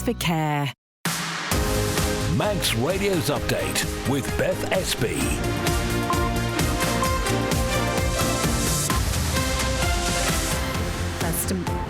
for care. Manx Radio's Update with Beth Espy.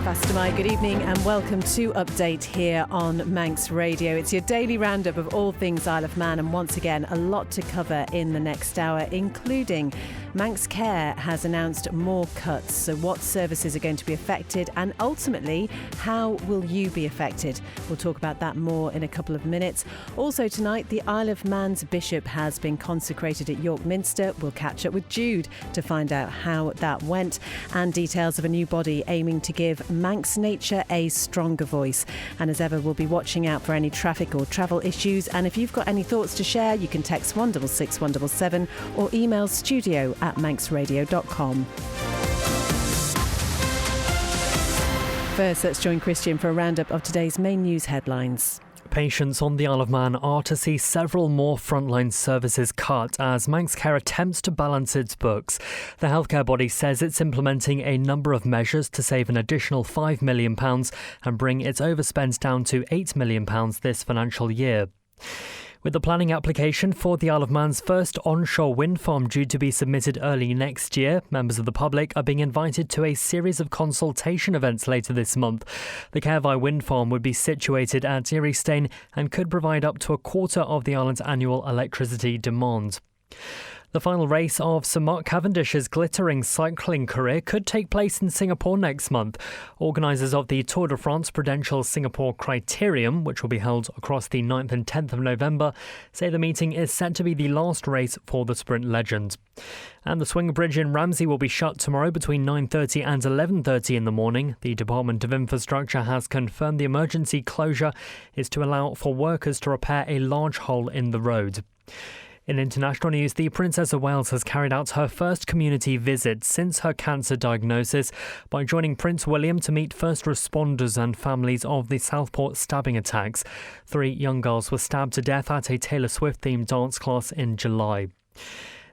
Fastamai, good evening and welcome to Update here on Manx Radio. It's your daily roundup of all things Isle of Man, and once again a lot to cover in the next hour, including Manx Care has announced more cuts. So what services are going to be affected, and ultimately how will you be affected? We'll talk about that more in a couple of minutes. Also tonight, the Isle of Man's bishop has been consecrated at York Minster. We'll catch up with Jude to find out how that went, and details of a new body aiming to give Manx nature a stronger voice. And as ever, we'll be watching out for any traffic or travel issues, and if you've got any thoughts to share, you can text 166 177 or email studio@manxradio.com. First, let's join Christian for a roundup of today's main news headlines. Patients on the Isle of Man are to see several more frontline services cut as Manx Care attempts to balance its books. The healthcare body says it's implementing a number of measures to save an additional £5 million and bring its overspend down to £8 million this financial year. With the planning application for the Isle of Man's first onshore wind farm due to be submitted early next year, members of the public are being invited to a series of consultation events later this month. The Caervai wind farm would be situated at Earystane and could provide up to a quarter of the island's annual electricity demand. The final race of Sir Mark Cavendish's glittering cycling career could take place in Singapore next month. Organisers of the Tour de France Prudential Singapore Criterium, which will be held across the 9th and 10th of November, say the meeting is set to be the last race for the sprint legend. And the swing bridge in Ramsey will be shut tomorrow between 9:30 and 11:30 in the morning. The Department of Infrastructure has confirmed the emergency closure is to allow for workers to repair a large hole in the road. In international news, the Princess of Wales has carried out her first community visit since her cancer diagnosis by joining Prince William to meet first responders and families of the Southport stabbing attacks. 3 young girls were stabbed to death at a Taylor Swift-themed dance class in July.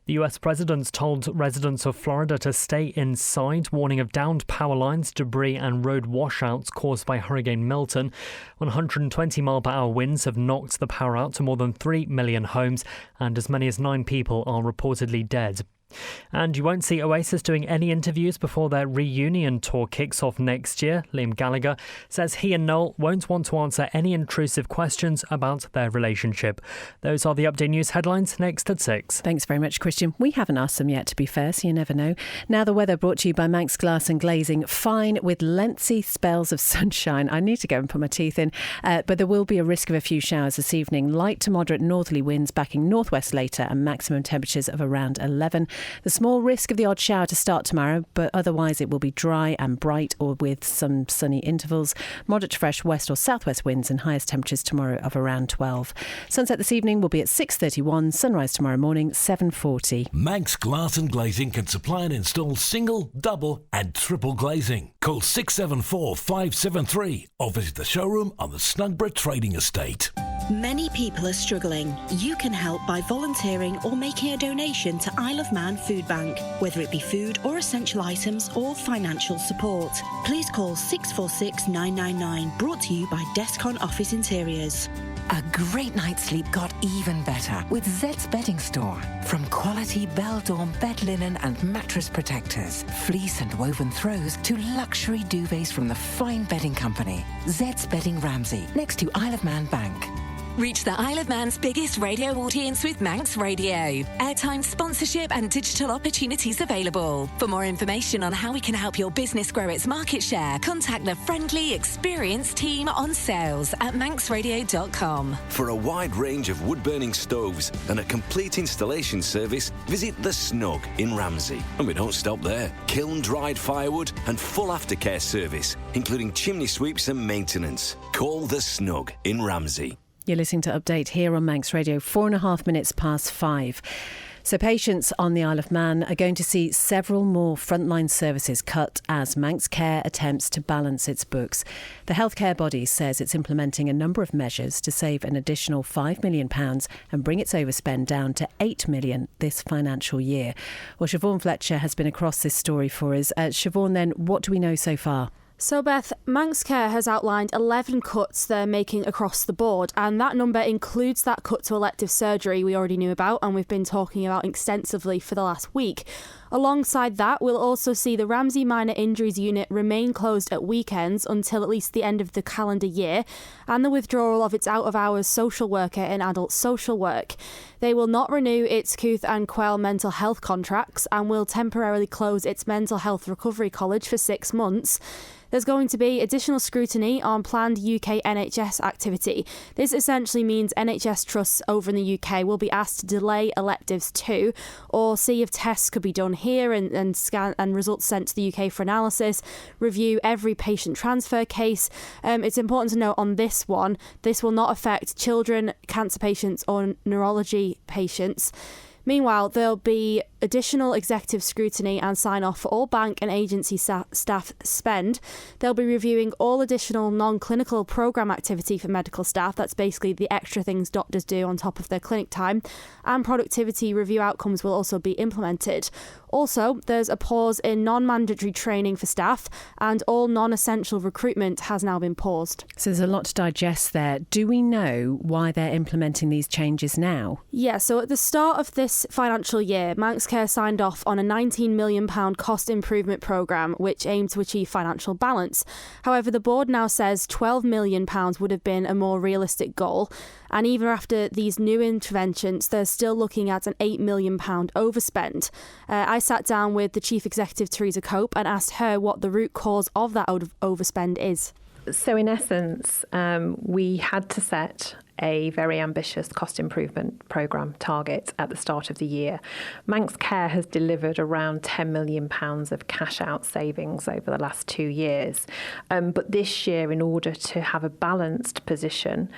The US president told residents of Florida to stay inside, warning of downed power lines, debris and road washouts caused by Hurricane Milton. 120-mile-per-hour winds have knocked the power out to more than 3 million homes, and as many as 9 people are reportedly dead. And you won't see Oasis doing any interviews before their reunion tour kicks off next year. Liam Gallagher says he and Noel won't want to answer any intrusive questions about their relationship. Those are the Update News headlines, next at 6. Thanks very much, Christian. We haven't asked them yet, to be fair, so you never know. Now the weather, brought to you by Manx Glass and Glazing. Fine with lengthy spells of sunshine. I need to go and put my teeth in. But there will be a risk of a few showers this evening. Light to moderate northerly winds backing northwest later, and maximum temperatures of around 11. The small risk of the odd shower to start tomorrow, but otherwise it will be dry and bright or with some sunny intervals. Moderate to fresh west or southwest winds and highest temperatures tomorrow of around 12. Sunset this evening will be at 6:31. Sunrise tomorrow morning, 7:40. Manx Glass and Glazing can supply and install single, double and triple glazing. Call 674 573 or visit the showroom on the Snugborough Trading Estate. Many people are struggling. You can help by volunteering or making a donation to Isle of Man Food Bank, whether it be food or essential items or financial support. Please call 646 999, brought to you by Descon Office Interiors. A great night's sleep got even better with Zed's Bedding Store. From quality Bell-Dorm bed linen and mattress protectors, fleece and woven throws to luxury duvets from the fine bedding company. Zed's Bedding Ramsey, next to Isle of Man Bank. Reach the Isle of Man's biggest radio audience with Manx Radio. Airtime, sponsorship and digital opportunities available. For more information on how we can help your business grow its market share, contact the friendly, experienced team on sales at manxradio.com. For a wide range of wood-burning stoves and a complete installation service, visit The Snug in Ramsey. And we don't stop there. Kiln-dried firewood and full aftercare service, including chimney sweeps and maintenance. Call The Snug in Ramsey. You're listening to Update here on Manx Radio, 4.5 minutes past 5. So patients on the Isle of Man are going to see several more frontline services cut as Manx Care attempts to balance its books. The healthcare body says it's implementing a number of measures to save an additional £5 million and bring its overspend down to £8 million this financial year. Well, Siobhan Fletcher has been across this story for us. Siobhan, then, what do we know so far? So Beth, Manx Care has outlined 11 cuts they're making across the board, and that number includes that cut to elective surgery we already knew about and we've been talking about extensively for the last week. Alongside that, we'll also see the Ramsey Minor Injuries Unit remain closed at weekends until at least the end of the calendar year, and the withdrawal of its out-of-hours social worker in adult social work. They will not renew its Cooth and Quell mental health contracts and will temporarily close its mental health recovery college for 6 months. There's going to be additional scrutiny on planned UK NHS activity. This essentially means NHS trusts over in the UK will be asked to delay electives too, or see if tests could be done here and scan and results sent to the UK for analysis, review every patient transfer case. It's important to note on this one, this will not affect children, cancer patients or neurology patients. Meanwhile, there'll be additional executive scrutiny and sign-off for all bank and agency staff spend. They'll be reviewing all additional non-clinical programme activity for medical staff. That's basically the extra things doctors do on top of their clinic time. And productivity review outcomes will also be implemented. Also, there's a pause in non-mandatory training for staff, and all non-essential recruitment has now been paused. So there's a lot to digest there. Do we know why they're implementing these changes now? Yeah, so at the start of this financial year, Manx Care signed off on a £19 million cost improvement programme which aimed to achieve financial balance. However, the board now says £12 million would have been a more realistic goal. And even after these new interventions, they're still looking at an £8 million overspend. I sat down with the Chief Executive, Theresa Cope, and asked her what the root cause of that overspend is. So in essence, we had to set a very ambitious cost improvement programme target at the start of the year. Manx Care has delivered around £10 million of cash out savings over the last 2 years. But this year, in order to have a balanced position,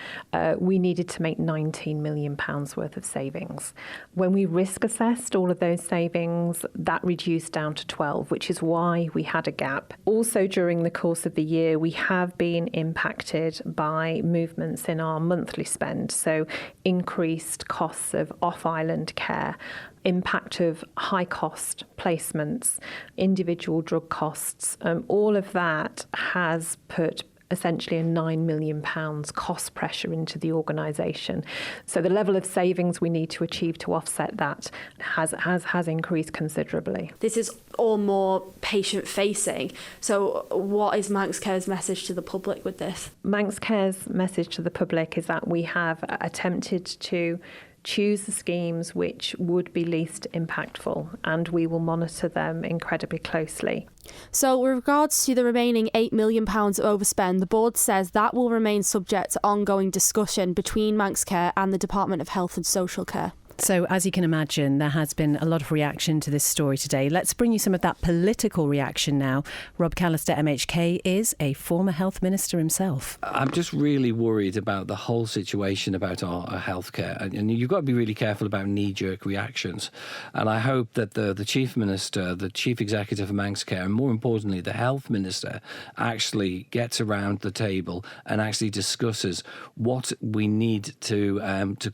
we needed to make £19 million worth of savings. When we risk assessed all of those savings, that reduced down to 12, which is why we had a gap. Also, during the course of the year, we have been impacted by movements in our monthly spend, so increased costs of off-island care, impact of high-cost placements, individual drug costs. All of that has put essentially a £9 million cost pressure into the organisation. So the level of savings we need to achieve to offset that has increased considerably. This is all more patient-facing. So what is Manx Care's message to the public with this? Manx Care's message to the public is that we have attempted to choose the schemes which would be least impactful, and we will monitor them incredibly closely. So with regards to the remaining £8 million of overspend, the board says that will remain subject to ongoing discussion between Manx Care and the Department of Health and Social Care. So, as you can imagine, there has been a lot of reaction to this story today. Let's bring you some of that political reaction now. Rob Callister, MHK, is a former health minister himself. I'm just really worried about the whole situation about our healthcare. And you've got to be really careful about knee-jerk reactions. And I hope that the Chief Minister, the Chief Executive of Manx Care, and more importantly, the Health Minister, actually gets around the table and actually discusses what we need to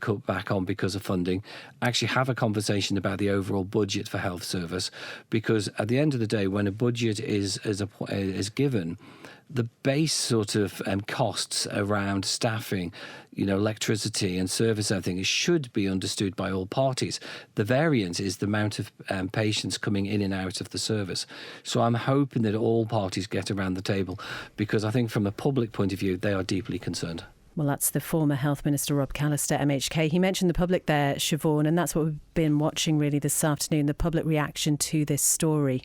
cut back on because of funding. Actually have a conversation about the overall budget for health service, because at the end of the day, when a budget is given, the base sort of costs around staffing, electricity and service, I think, should be understood by all parties. The variance is the amount of patients coming in and out of the service. So I'm hoping that all parties get around the table, because I think from a public point of view, they are deeply concerned. Well, that's the former Health Minister, Rob Callister, MHK. He mentioned the public there, Siobhan, and that's what we've been watching really this afternoon, the public reaction to this story.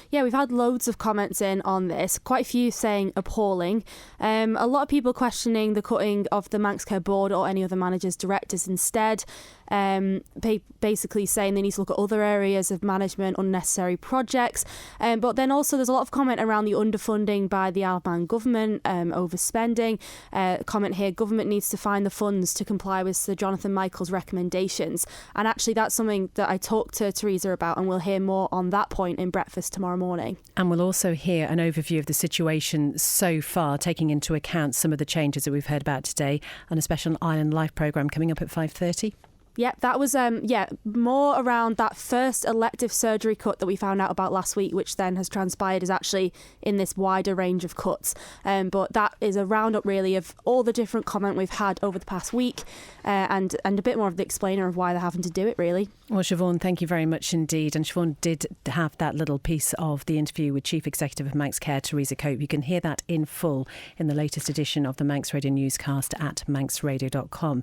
Yeah, we've had loads of comments in on this, quite a few saying appalling. A lot of people questioning the cutting of the Manx Care board or any other managers, directors instead. Basically saying they need to look at other areas of management, unnecessary projects. But then also there's a lot of comment around the underfunding by the Isle of Man government, overspending. Comment here, government needs to find the funds to comply with Sir Jonathan Michael's recommendations. And actually that's something that I talked to Theresa about, and we'll hear more on that point in breakfast tomorrow morning. And we'll also hear an overview of the situation so far, taking into account some of the changes that we've heard about today, and a special Island Life programme coming up at 5:30. Yep, that was more around that first elective surgery cut that we found out about last week, which then has transpired is actually in this wider range of cuts. But that is a roundup really of all the different comment we've had over the past week, and a bit more of the explainer of why they're having to do it really. Well, Siobhan, thank you very much indeed. And Siobhan did have that little piece of the interview with Chief Executive of Manx Care, Teresa Cope. You can hear that in full in the latest edition of the Manx Radio newscast at manxradio.com.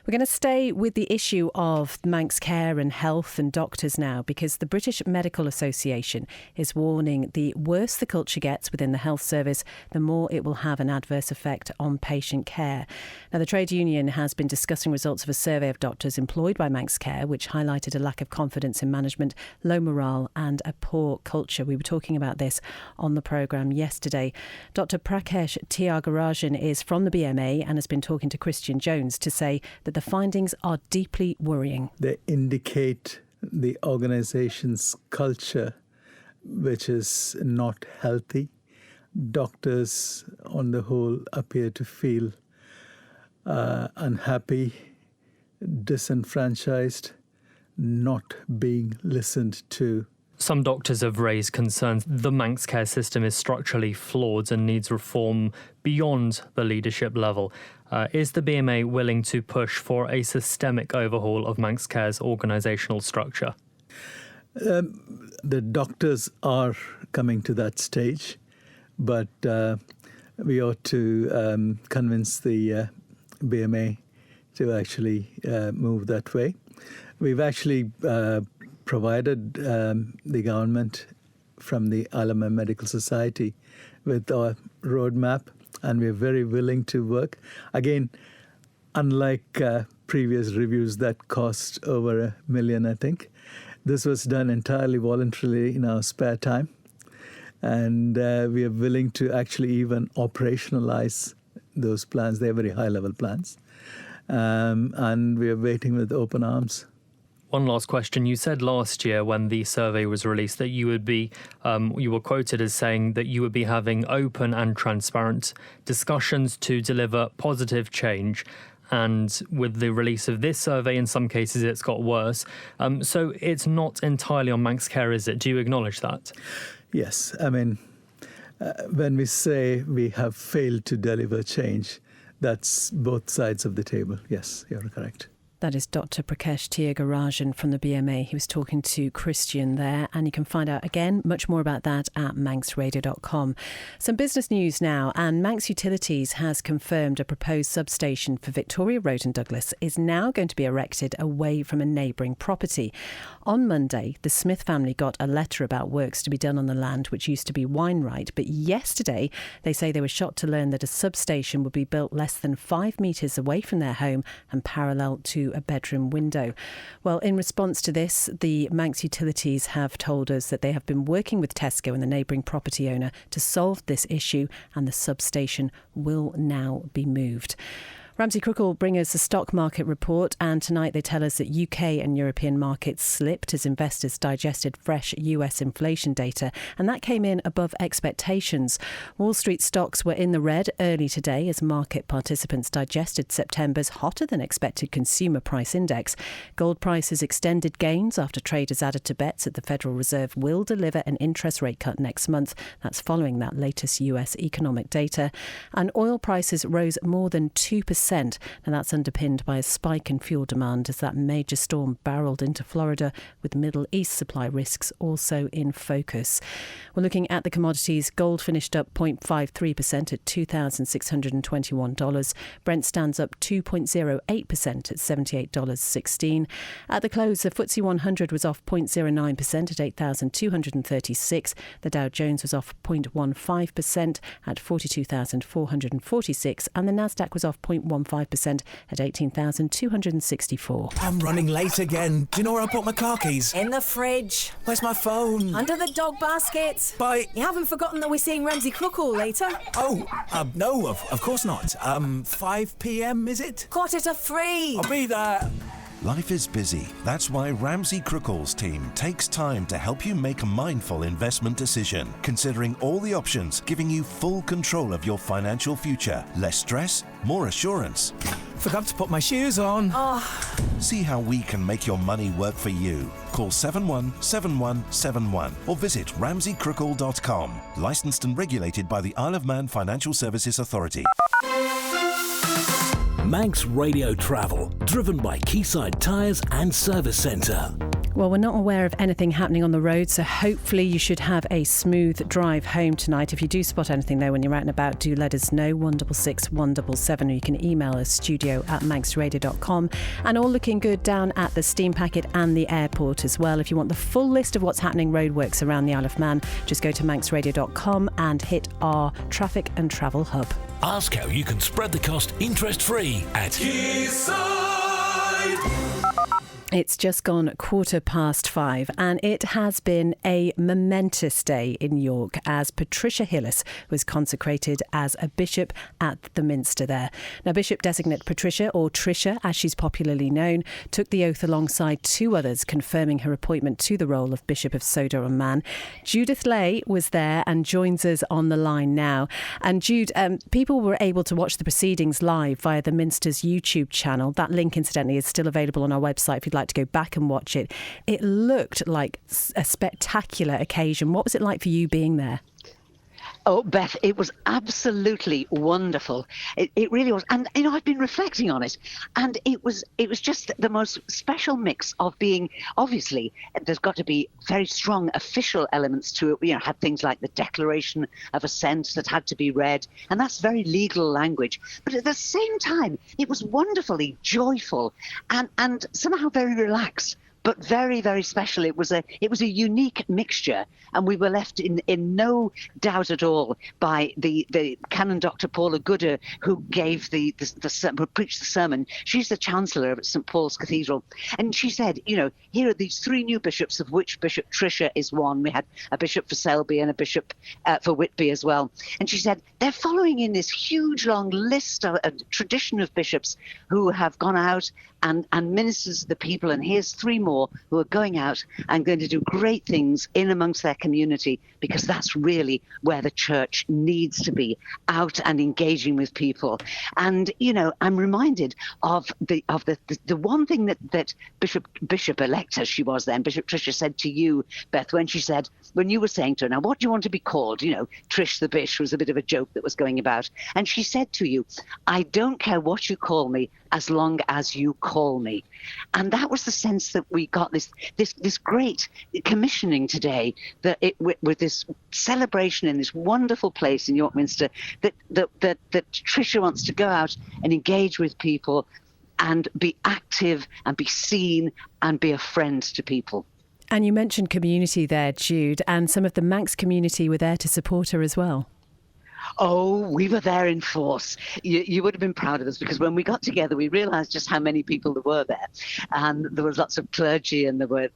We're going to stay with the issue of Manx Care and health and doctors now, because the British Medical Association is warning the worse the culture gets within the health service, the more it will have an adverse effect on patient care. Now, the trade union has been discussing results of a survey of doctors employed by Manx Care, which highlighted a lack of confidence in management, low morale and a poor culture. We were talking about this on the programme yesterday. Dr Prakesh Tyagarajan is from the BMA and has been talking to Christian Jones to say that the findings are deeply worrying. They indicate the organisation's culture, which is not healthy. Doctors, on the whole, appear to feel unhappy, disenfranchised, not being listened to. Some doctors have raised concerns the Manx Care system is structurally flawed and needs reform beyond the leadership level. Is the BMA willing to push for a systemic overhaul of Manx Care's organisational structure? The doctors are coming to that stage, but we ought to convince the BMA to actually move that way. We've actually provided the government from the Isle of Man Medical Society with our roadmap, and we're very willing to work. Again, unlike previous reviews that cost over $1 million, I think, this was done entirely voluntarily in our spare time. And we are willing to actually even operationalize those plans. They're very high-level plans. And we are waiting with open arms. One last question. You said last year when the survey was released that you would be, you were quoted as saying that you would be having open and transparent discussions to deliver positive change. And with the release of this survey, in some cases, it's got worse. So it's not entirely on Manx Care, is it? Do you acknowledge that? Yes. I mean, when we say we have failed to deliver change, that's both sides of the table. Yes, you're correct. That is Dr Prakesh Tyagarajan from the BMA. He was talking to Christian there, and you can find out again much more about that at manxradio.com. Some business news now, and Manx Utilities has confirmed a proposed substation for Victoria Road in Douglas is now going to be erected away from a neighbouring property. On Monday, the Smith family got a letter about works to be done on the land which used to be Wineright, but yesterday they say they were shocked to learn that a substation would be built less than 5 metres away from their home and parallel to a bedroom window. Well, in response to this, the Manx Utilities have told us that they have been working with Tesco and the neighbouring property owner to solve this issue, and the substation will now be moved. Ramsey Crookall bring us a stock market report, and tonight they tell us that UK and European markets slipped as investors digested fresh US inflation data, and that came in above expectations. Wall Street stocks were in the red early today as market participants digested September's hotter than expected consumer price index. Gold prices extended gains after traders added to bets that the Federal Reserve will deliver an interest rate cut next month. That's following that latest US economic data. And oil prices rose more than 2%. And that's underpinned by a spike in fuel demand as that major storm barreled into Florida, with Middle East supply risks also in focus. We're looking at the commodities. Gold finished up 0.53% at $2,621. Brent stands up 2.08% at $78.16. At the close, the FTSE 100 was off 0.09% at 8,236. The Dow Jones was off 0.15% at 42,446. And the Nasdaq was off 0.15% at 18,264. I'm running late again. Do you know where I put my car keys? In the fridge. Where's my phone? Under the dog basket. Bye. You haven't forgotten that we're seeing Ramsey Crookall later? Oh, no, of course not. 5 p.m, is it? 2:45. I'll be there. Life is busy. That's why Ramsey Crookall's team takes time to help you make a mindful investment decision, considering all the options, giving you full control of your financial future. Less stress, more assurance. Forgot to put my shoes on. Oh. See how we can make your money work for you. Call 717171 or visit ramseycrookall.com. Licensed and regulated by the Isle of Man Financial Services Authority. Manx Radio Travel, driven by Quayside Tyres and Service Centre. Well, we're not aware of anything happening on the road, so hopefully you should have a smooth drive home tonight. If you do spot anything, though, when you're out and about, do let us know, 166 177, or you can email us, studio@manxradio.com. And all looking good down at the steam packet and the airport as well. If you want the full list of what's happening roadworks around the Isle of Man, just go to manxradio.com and hit our traffic and travel hub. Ask how you can spread the cost interest-free at Quayside. It's just gone 5:15, and it has been a momentous day in York as Patricia Hillis was consecrated as a bishop at the Minster there. Now, Bishop-designate Patricia, or Tricia as she's popularly known, took the oath alongside two others, confirming her appointment to the role of Bishop of Sodor and Man. Judith Lay was there and joins us on the line now. And Jude, people were able to watch the proceedings live via the Minster's YouTube channel. That link, incidentally, is still available on our website if you'd like to go back and watch it. It looked like a spectacular occasion. What was it like for you being there? Oh, Beth, it was absolutely wonderful. It really was. And, you know, I've been reflecting on it. And it was just the most special mix of being, obviously, there's got to be very strong official elements to it. You know, had things like the Declaration of Assent that had to be read. And that's very legal language. But at the same time, it was wonderfully joyful and somehow very relaxed, but very, very special. It was a unique mixture, and we were left in no doubt at all by the Canon Dr. Paula Gooder, who gave who preached the sermon. She's the Chancellor of St. Paul's Cathedral, and she said, you know, here are these three new bishops, of which Bishop Tricia is one. We had a bishop for Selby and a bishop for Whitby as well. And she said they're following in this huge long list of a tradition of bishops who have gone out and ministers to the people, and here's three more who are going out and going to do great things in amongst their community, because that's really where the church needs to be, out and engaging with people. And, you know, I'm reminded of the one thing that Bishop-elect, as she was then, Bishop Tricia, said to you, Beth, when you were saying to her, now, what do you want to be called? You know, Trish the Bish was a bit of a joke that was going about. And she said to you, I don't care what you call me, as long as you call me. And that was the sense that we got this great commissioning today, that with this celebration in this wonderful place in York Minster, that Tricia wants to go out and engage with people and be active and be seen and be a friend to people. And you mentioned community there, Jude, and some of the Manx community were there to support her as well. Oh, we were there in force. You would have been proud of us, because when we got together, we realised just how many people there were there. And there was lots of clergy, and there were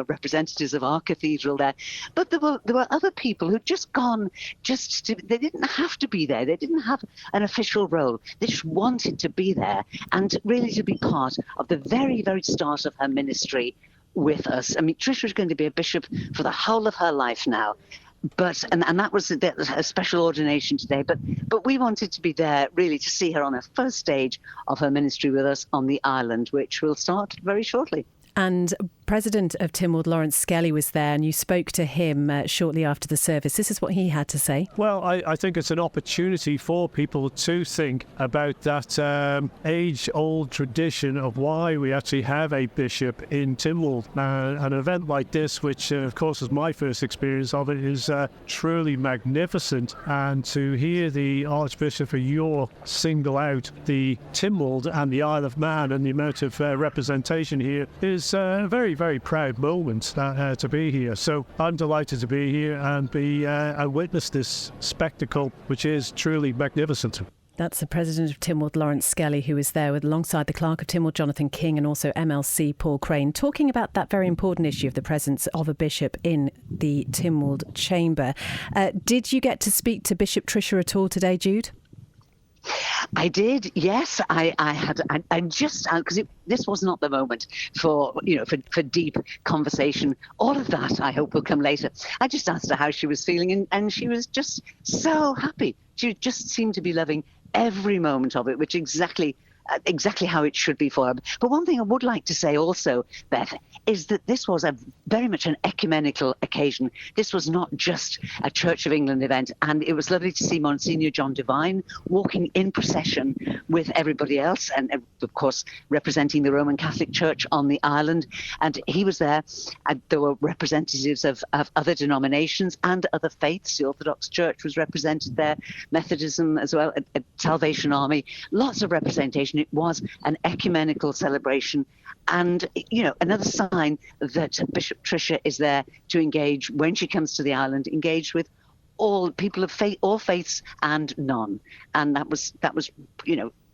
representatives of our cathedral there. But there were other people who'd just gone they didn't have to be there. They didn't have an official role. They just wanted to be there and really to be part of the very, very start of her ministry with us. I mean, Tricia is going to be a bishop for the whole of her life now. But and that was a special ordination today. But we wanted to be there really to see her on her first stage of her ministry with us on the island, which will start very shortly. And President of Tynwald, Lawrence Skelly, was there, and you spoke to him shortly after the service. This is what he had to say. Well, I think it's an opportunity for people to think about that age-old tradition of why we actually have a bishop in Tynwald. An event like this, which of course is my first experience of it, is truly magnificent. And to hear the Archbishop of York single out the Tynwald and the Isle of Man and the amount of representation here is a very, very proud moment to be here. So I'm delighted to be here and witness this spectacle, which is truly magnificent. That's the President of Tynwald, Lawrence Skelly, who was there alongside the Clerk of Tynwald, Jonathan King, and also MLC Paul Crane, talking about that very important issue of the presence of a bishop in the Tynwald chamber. Did you get to speak to Bishop Tricia at all today, Jude? I did, yes. I just because this was not the moment for deep conversation. All of that, I hope, will come later. I just asked her how she was feeling, and she was just so happy. She just seemed to be loving every moment of it, which exactly exactly how it should be for her. But one thing I would like to say also, Beth, is that this was very much an ecumenical occasion. This was not just a Church of England event, and it was lovely to see Monsignor John Devine walking in procession with everybody else, and of course representing the Roman Catholic Church on the island. And he was there, and there were representatives of other denominations and other faiths. The Orthodox Church was represented there, Methodism as well, a Salvation Army, lots of representation. It was an ecumenical celebration, and another sign that Bishop Tricia is there to engage when she comes to the island, engage with all people of faith, all faiths and none. And that was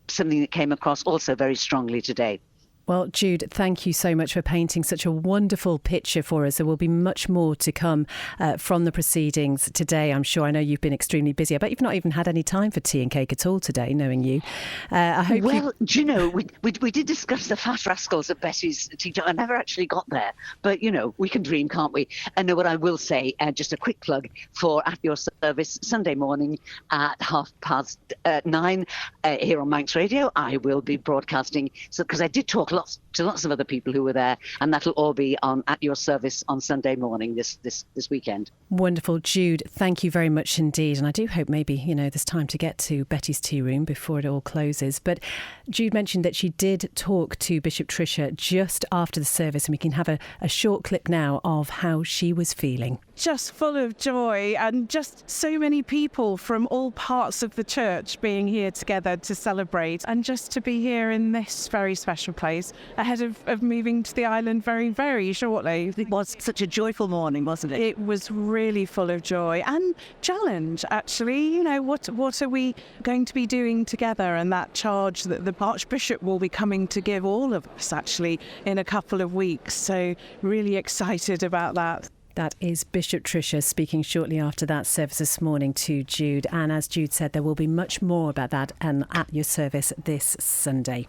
something that came across also very strongly today. Well, Jude, thank you so much for painting such a wonderful picture for us. There will be much more to come from the proceedings today, I'm sure. I know you've been extremely busy. I bet you've not even had any time for tea and cake at all today, knowing you. I hope do you know, we did discuss the fat rascals at Betty's teacher. I never actually got there. But, we can dream, can't we? And know what I will say, just a quick plug for At Your Service Sunday morning at 9:30 here on Manx Radio. I will be broadcasting, because I did talk to lots of other people who were there, and that'll all be on At Your Service on Sunday morning this weekend. Wonderful. Jude, thank you very much indeed. And I do hope maybe, there's time to get to Betty's tea room before it all closes. But Jude mentioned that she did talk to Bishop Tricia just after the service, and we can have a short clip now of how she was feeling. Just full of joy, and just so many people from all parts of the church being here together to celebrate, and just to be here in this very special place ahead of moving to the island very, very shortly. It was such a joyful morning, wasn't it? It was really full of joy and challenge, actually. What are we going to be doing together? And that charge that the Archbishop will be coming to give all of us, actually, in a couple of weeks. So really excited about that. That is Bishop Tricia speaking shortly after that service this morning to Jude. And as Jude said, there will be much more about that and At Your Service this Sunday.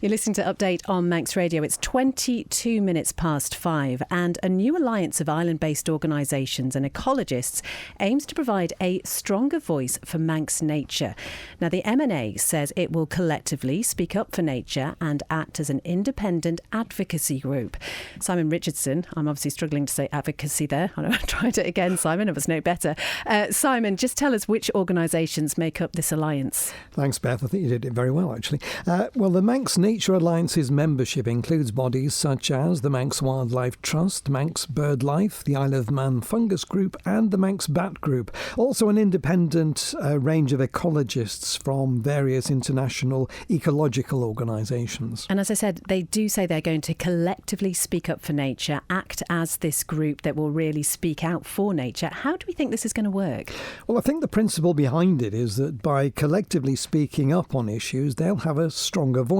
You're listening to Update on Manx Radio. It's 22 minutes past 5, and a new alliance of island-based organisations and ecologists aims to provide a stronger voice for Manx nature. Now, the MNA says it will collectively speak up for nature and act as an independent advocacy group. Simon Richardson, I'm obviously struggling to say advocacy there. I tried it again, Simon. I was no better. Simon, just tell us which organisations make up this alliance. Thanks, Beth. I think you did it very well, actually. Well, the Manx Nature Alliance's membership includes bodies such as the Manx Wildlife Trust, Manx BirdLife, the Isle of Man Fungus Group and the Manx Bat Group. Also an independent range of ecologists from various international ecological organisations. And as I said, they do say they're going to collectively speak up for nature, act as this group that will really speak out for nature. How do we think this is going to work? Well, I think the principle behind it is that by collectively speaking up on issues, they'll have a stronger voice.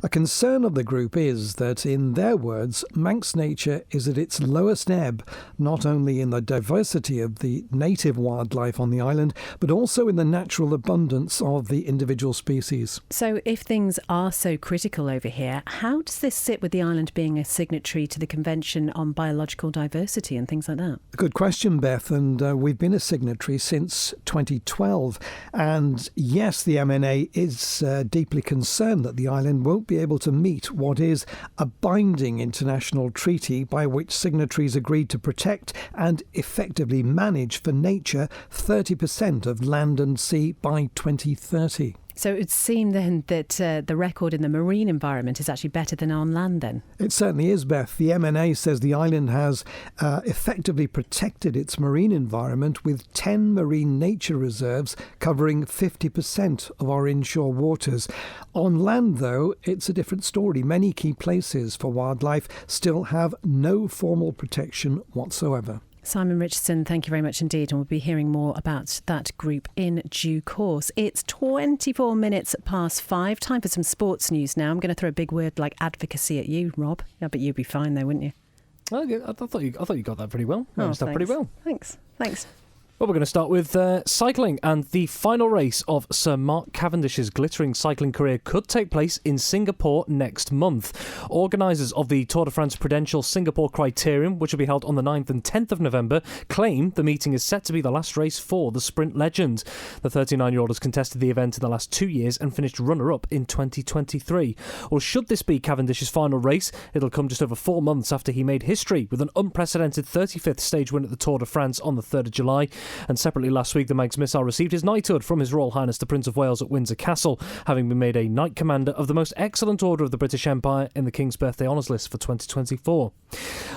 A concern of the group is that, in their words, Manx nature is at its lowest ebb, not only in the diversity of the native wildlife on the island, but also in the natural abundance of the individual species. So if things are so critical over here, how does this sit with the island being a signatory to the Convention on Biological Diversity and things like that? Good question, Beth, and we've been a signatory since 2012. And yes, the MNA is deeply concerned that the island won't be able to meet what is a binding international treaty by which signatories agreed to protect and effectively manage for nature 30% of land and sea by 2030. So it would seem then that the record in the marine environment is actually better than on land then? It certainly is, Beth. The MNA says the island has effectively protected its marine environment with 10 marine nature reserves covering 50% of our inshore waters. On land, though, it's a different story. Many key places for wildlife still have no formal protection whatsoever. Simon Richardson, thank you very much indeed, and we'll be hearing more about that group in due course. It's 24 minutes past 5. Time for some sports news now. I'm going to throw a big word like advocacy at you, Rob. Yeah, but you'd be fine though, wouldn't you? I thought you got that pretty well. That pretty well. Thanks. Well, we're going to start with cycling, and the final race of Sir Mark Cavendish's glittering cycling career could take place in Singapore next month. Organisers of the Tour de France Prudential Singapore Criterium, which will be held on the 9th and 10th of November, claim the meeting is set to be the last race for the sprint legend. The 39-year-old has contested the event in the last 2 years and finished runner-up in 2023. Well, should this be Cavendish's final race, it'll come just over 4 months after he made history with an unprecedented 35th stage win at the Tour de France on the 3rd of July. And separately last week, the Manx missile received his knighthood from His Royal Highness the Prince of Wales at Windsor Castle, having been made a Knight Commander of the Most Excellent Order of the British Empire in the King's Birthday Honours List for 2024.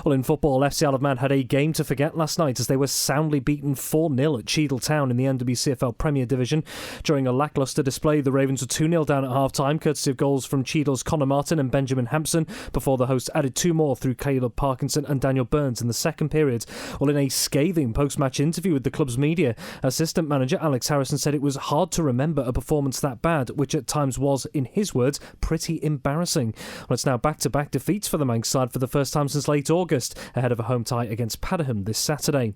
Well, in football, FC Isle of Man had a game to forget last night as they were soundly beaten 4-0 at Cheadle Town in the NWCFL Premier Division. During a lacklustre display, the Ravens were 2-0 down at half-time, courtesy of goals from Cheadle's Connor Martin and Benjamin Hampson, before the hosts added 2 more through Caleb Parkinson and Daniel Burns in the second period. Well, in a scathing post-match interview with the club's media, assistant manager Alex Harrison said it was hard to remember a performance that bad, which at times was, in his words, pretty embarrassing. Well, it's now back-to-back defeats for the Manx side for the first time since late August, ahead of a home tie against Padiham this Saturday.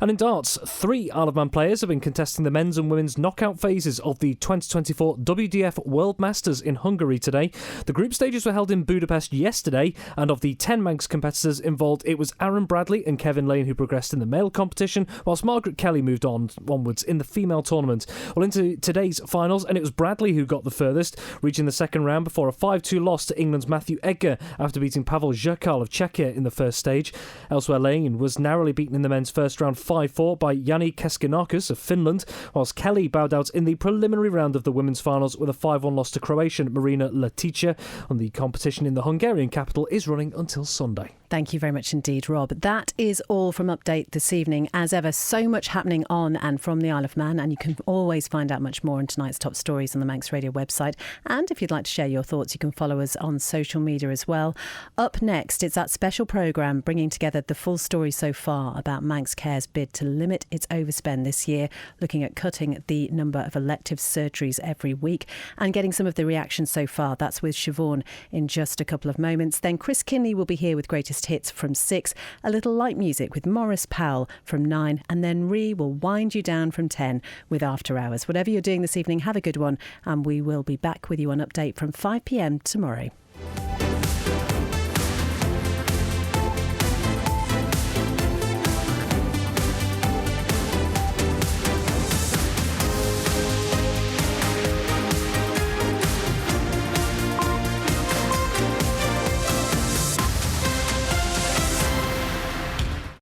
And in darts, 3 Isle of Man players have been contesting the men's and women's knockout phases of the 2024 WDF World Masters in Hungary today. The group stages were held in Budapest yesterday, and of the 10 Manx competitors involved, it was Aaron Bradley and Kevin Lane who progressed in the male competition, whilst Margaret Kelly moved onwards in the female tournament. Well, into today's finals, and it was Bradley who got the furthest, reaching the second round before a 5-2 loss to England's Matthew Edgar after beating Pavel Zhirkal of Czechia in the first stage. Elsewhere, Lane was narrowly beaten in the men's first round 5-4 by Jani Keskinakis of Finland, whilst Kelly bowed out in the preliminary round of the women's finals with a 5-1 loss to Croatian Marina Letica. And the competition in the Hungarian capital is running until Sunday. Thank you very much indeed, Rob. That is all from Update this evening. As ever, so much happening on and from the Isle of Man, and you can always find out much more on tonight's top stories on the Manx Radio website. And if you'd like to share your thoughts, you can follow us on social media as well. Up next, it's that special programme bringing together the full story so far about Manx Care's bid to limit its overspend this year, looking at cutting the number of elective surgeries every week and getting some of the reactions so far. That's with Siobhan in just a couple of moments. Then Chris Kinley will be here with greatest hits from 6, a little light music with Maurice Powell from 9, and then Ree will wind you down from 10 with After Hours. Whatever you're doing this evening, have a good one, and we will be back with you on Update from 5 p.m. tomorrow.